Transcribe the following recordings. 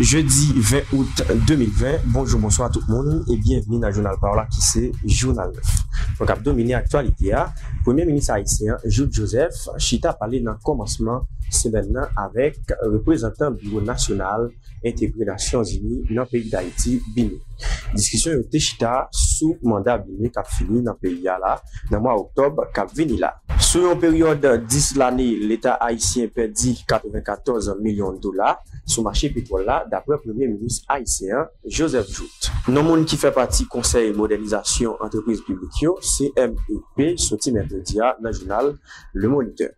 Jeudi 20 août 2020, bonjour, bonsoir à tout le monde et bienvenue dans le journal Parla qui c'est Journal 9. Donc, à dominer l'actualité, Premier ministre haïtien Jules Joseph Chita parlé dans le commencement semaine avec représentant du Bureau national intégré des Nations Unies dans le pays d'Haïti, Bini. Discussion de Chita sous mandat Bini qui a fini dans le pays là, dans le mois d'octobre qui a venu là. Sur une période 10 l'année, l'État haïtien perdit 94 millions de dollars sur le marché pétrole là, d'après le Premier ministre haïtien Joseph Jout. Non monde qui fait partie Conseil modernisation entreprise publique, CMEP, sorti mercredi dans le journal Le Moniteur.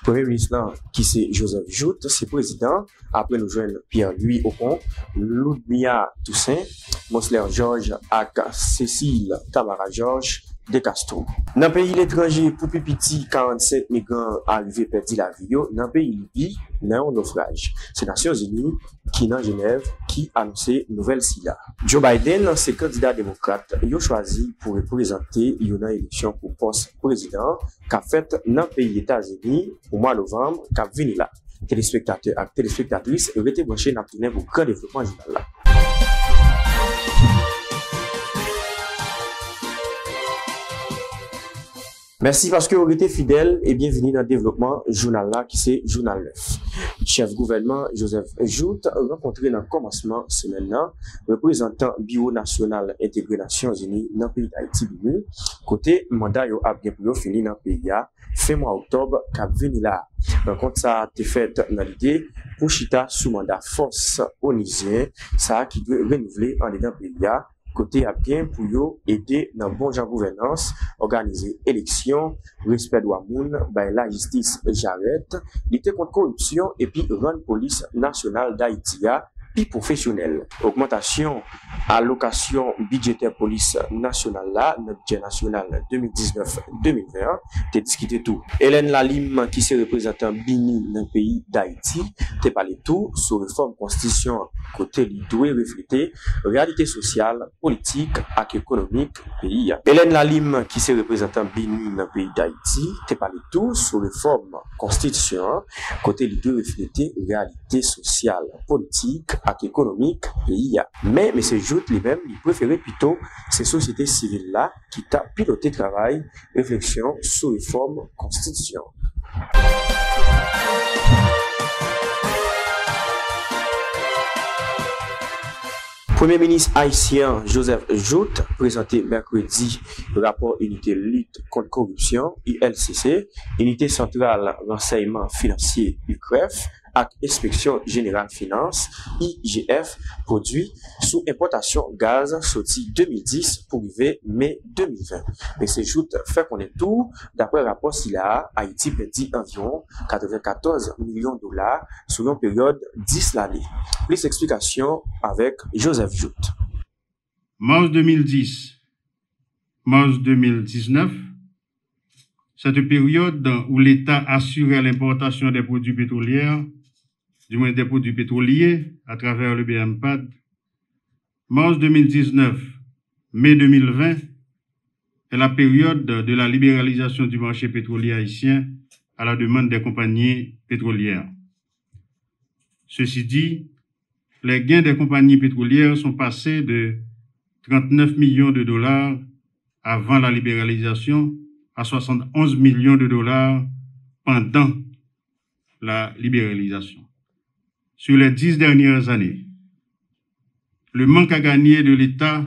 Premier ministre là, qui c'est Joseph Jout, c'est président. Après nous joindre Pierre-Louis Ocon, Ludmilla Toussaint, Mosler Georges ak Cécile Tamara Georges de Castro. Dans le pays l'étranger, pour Pipiti, 47 migrants arrivés perdus la vie. Dans le pays Libye, dans un naufrage. C'est les Nations Unies qui, dans Genève, qui annoncé nouvelle SIDA. Joe Biden, c'est candidat démocrate, il a choisi pour représenter une élection pour poste président qu'a fait dans le pays États-Unis au mois de novembre, qu'a venu là. Téléspectateurs et téléspectatrices, ils ont été branchés dans le tournée pour grand développement journal là. Merci parce que vous êtes fidèles et bienvenue dans le développement journal là qui c'est Journal 9. Chef gouvernement Joseph Jout rencontré dans le commencement semaine là, représentant Bureau national intégré Nations Unies dans le pays d'Haïti Bini, côté mandat yo a bien pour fini dans le pays fin mois octobre qu'a venu là. Rencontre ça a été faite dans l'idée pour chita sous mandat force onusien, ça qui doit renouveler en dedans pays côté à bien pour yo aider dans bon genre gouvernance, organiser élection, respect droit moun, la justice j'arrête, lutter contre corruption et puis rendre police nationale d'Haïti puis professionnel. Augmentation allocation budgétaire police nationale là, notre budget national 2019-2020, t'es discuté tout. Hélène Lalim, qui se représentant Bini dans le pays d'Haïti, t'es parlé tout sur réforme constitution côté li doit refléter réalité sociale, politique et économique pays. Hélène Lalim, qui se représentant Bini dans le pays d'Haïti, t'es parlé tout sur réforme constitution côté li doit refléter réalité sociale, politique et économique pays. Mais M. Jout lui-même, il préférait plutôt ces sociétés civiles là qui t'a piloté travail, réflexion sur réforme constitution. Premier ministre haïtien Joseph Jout présenté mercredi le rapport unité lutte contre corruption ILCC, unité centrale renseignement financier UCREF, avec inspection générale finance IGF produit sous importation gaz sorti 2010 pour arriver mai 2020. Mais ces joutes fait qu'on est tout d'après rapport SILA, Haïti perdit environ 94 millions de dollars sur une période 10 l'année. Plus explications avec Joseph Jout. Mars 2010, mars 2019, cette période où l'État assurait l'importation des produits pétroliers, du moins des produits pétroliers à travers le BMPAD, mars 2019, mai 2020 est la période de la libéralisation du marché pétrolier haïtien à la demande des compagnies pétrolières. Ceci dit, les gains des compagnies pétrolières sont passés de 39 millions de dollars avant la libéralisation à 71 millions de dollars pendant la libéralisation. Sur les 10 dernières années, le manque à gagner de l'État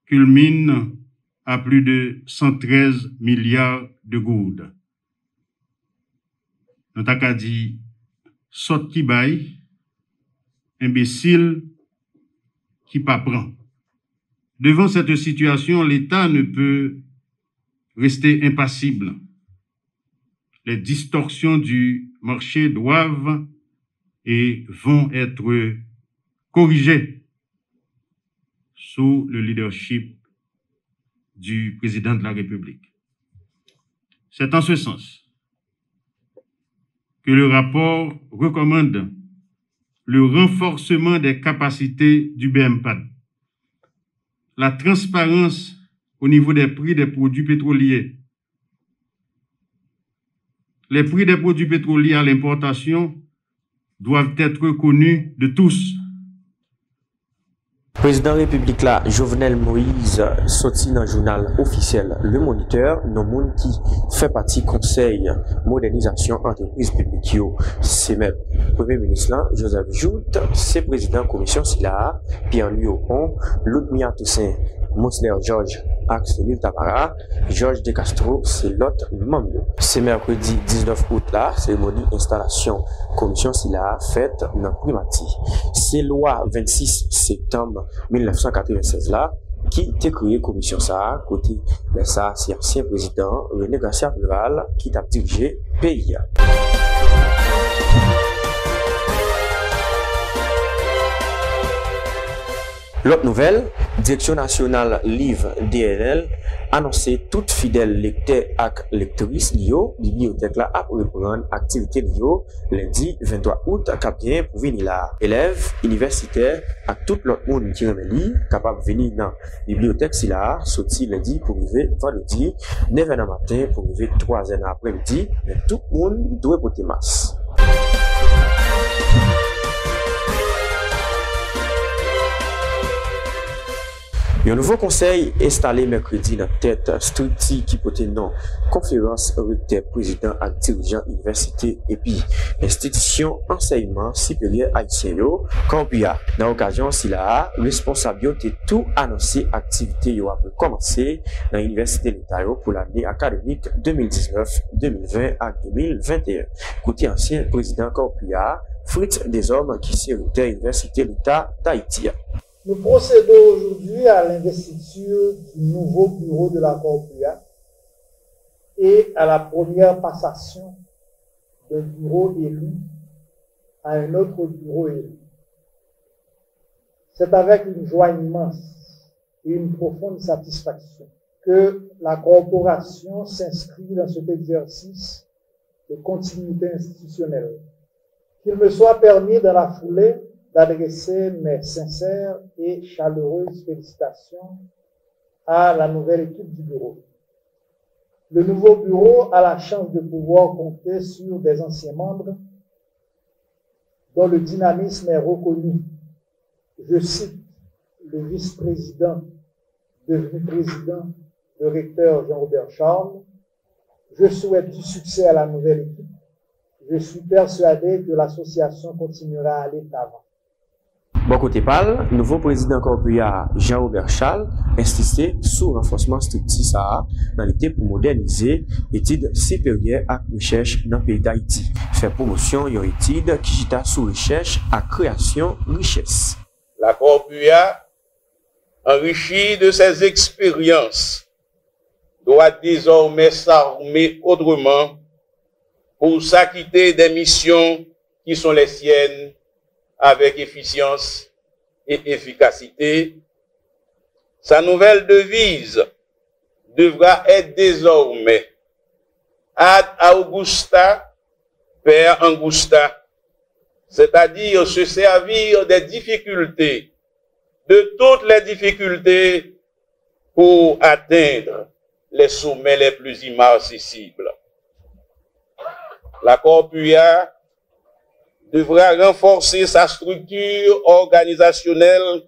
culmine à plus de 113 milliards de gourdes. Nous avons dit, saute qui baille, imbécile qui pas prend. Devant cette situation, l'État ne peut rester impassible. Les distorsions du marché doivent et vont être corrigées sous le leadership du président de la République. C'est en ce sens que le rapport recommande le renforcement des capacités du BMPAD, la transparence au niveau des prix des produits pétroliers. Les prix des produits pétroliers à l'importation doivent être connus de tous. Président République là, Jovenel Moïse, sorti dans le journal officiel Le Moniteur, non monde qui fait partie conseil modernisation entreprise publique. C'est même Premier ministre là, Joseph Jout, c'est président commission SILA, Pierre-Louis Ocon, Ludmilla Toussaint, Monsler Georges, Axe Lille Tamara, Georges De Castro, c'est l'autre membre. C'est mercredi 19 août là, cérémonie installation commission SILA faite dans Primati. C'est loi 26 septembre 1996 là, qui a créé commission ça, côté de ça, c'est ancien président René Garcia Préval qui a dirigé pays. L'autre nouvelle, Direction nationale Livre DNL annoncé toute fidèle lecteur et lectrice Lio, bibliothèque là à reprendre activité Lio lundi 23 août capien pour venir là. Élèves, universitaires et tout l'autre monde qui remet livre capable de venir dans bibliothèque si là, sorti lundi pour arriver vendredi 9h matin pour arriver 3h après-midi, mais tout le monde doit porter masque. Il y a un nouveau conseil installé mercredi dans tête structure qui porte nom conférence recteur président et dirigeant université et puis institution enseignement supérieur haïtien Campia. Dans l'occasion si là responsable de tout annoncé activité yo a commencer dans l'université l'État pour l'année académique 2019-2020 à 2021. Côté ancien président Campia, Fritz Deshommes qui est recteur université l'État d'Haïti. Nous procédons aujourd'hui à l'investiture du nouveau bureau de la Corpua et à la première passation d'un bureau élu à un autre bureau élu. C'est avec une joie immense et une profonde satisfaction que la corporation s'inscrit dans cet exercice de continuité institutionnelle. Qu'il me soit permis dans la foulée d'adresser mes sincères et chaleureuses félicitations à la nouvelle équipe du bureau. Le nouveau bureau a la chance de pouvoir compter sur des anciens membres dont le dynamisme est reconnu. Je cite le vice-président devenu président, le recteur Jean-Robert Charles. Je souhaite du succès à la nouvelle équipe. Je suis persuadé que l'association continuera à aller de l'avant. Bon côté parle, nouveau président Corpua Jean-Robert Charles insisté sur renforcement structure ça dans l'idée pour moderniser études supérieures et recherche dans le pays d'Haïti. Faire promotion d'une étude qui gita sur recherche et création richesse. La Corpua, enrichie de ses expériences, doit désormais s'armer autrement pour s'acquitter des missions qui sont les siennes avec efficience et efficacité. Sa nouvelle devise devra être désormais ad augusta per angusta, c'est-à-dire se servir des difficultés, de toutes les difficultés pour atteindre les sommets les plus inaccessibles. La Corpua devra renforcer sa structure organisationnelle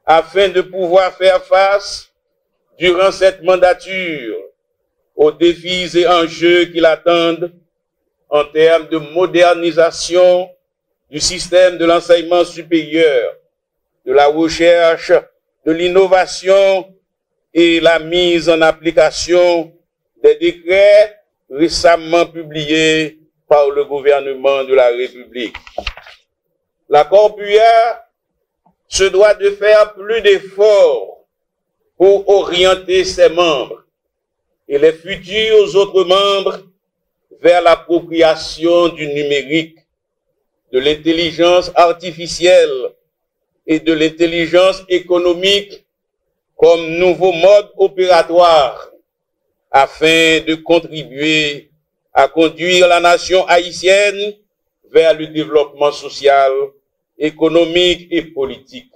afin de pouvoir faire face, durant cette mandature, aux défis et enjeux qui l'attendent en termes de modernisation du système de l'enseignement supérieur, de la recherche, de l'innovation et la mise en application des décrets récemment publiés par le gouvernement de la République. La Corpua se doit de faire plus d'efforts pour orienter ses membres et les futurs autres membres vers l'appropriation du numérique, de l'intelligence artificielle et de l'intelligence économique comme nouveau mode opératoire afin de contribuer à conduire la nation haïtienne vers le développement social, économique et politique.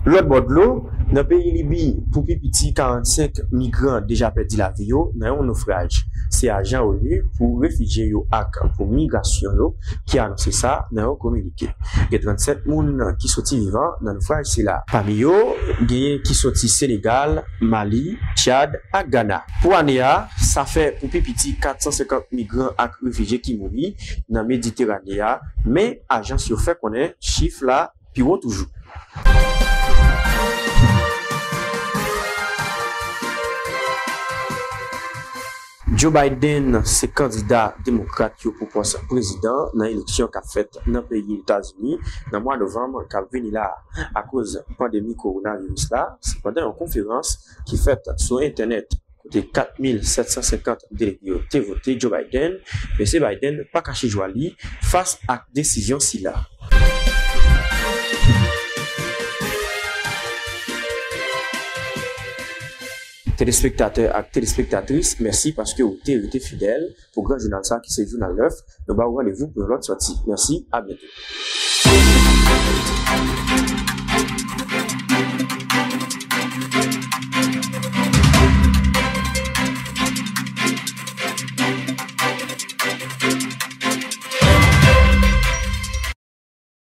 L'autre bord de l'eau, Dans le pays Libye, pour petit 45 migrants déjà perdu la vie dans un naufrage. C'est agent ONU pour réfugiés et pour migration qui a annoncé ça dans un communiqué. Il y a 37 personnes qui sont vivants dans le naufrage, c'est là. Parmi eux, il y a qui sont Sénégal, Mali, Tchad et Ghana. Pour l'année, ça fait pour petit 450 migrants et réfugiés qui mourent dans la Méditerranée. Mais agence yo fait qu'on est chiffre là, puis toujours. Joe Biden, c'est candidat démocrate pour poste président dans l'élection qu'a faite dans le pays des États-Unis dans le mois de novembre qu'a venu là à cause de la pandémie coronavirus là. C'est pendant une conférence qui faite sur Internet. De 4750 délégués ont voté Joe Biden, mais c'est Biden pas caché joie face à la décision si là. Téléspectateurs et téléspectatrices, merci parce que vous avez été fidèles pour Grand Journal ça qui c'est Journal 9. Nous allons rendez-vous pour l'autre sortie. Merci, à bientôt.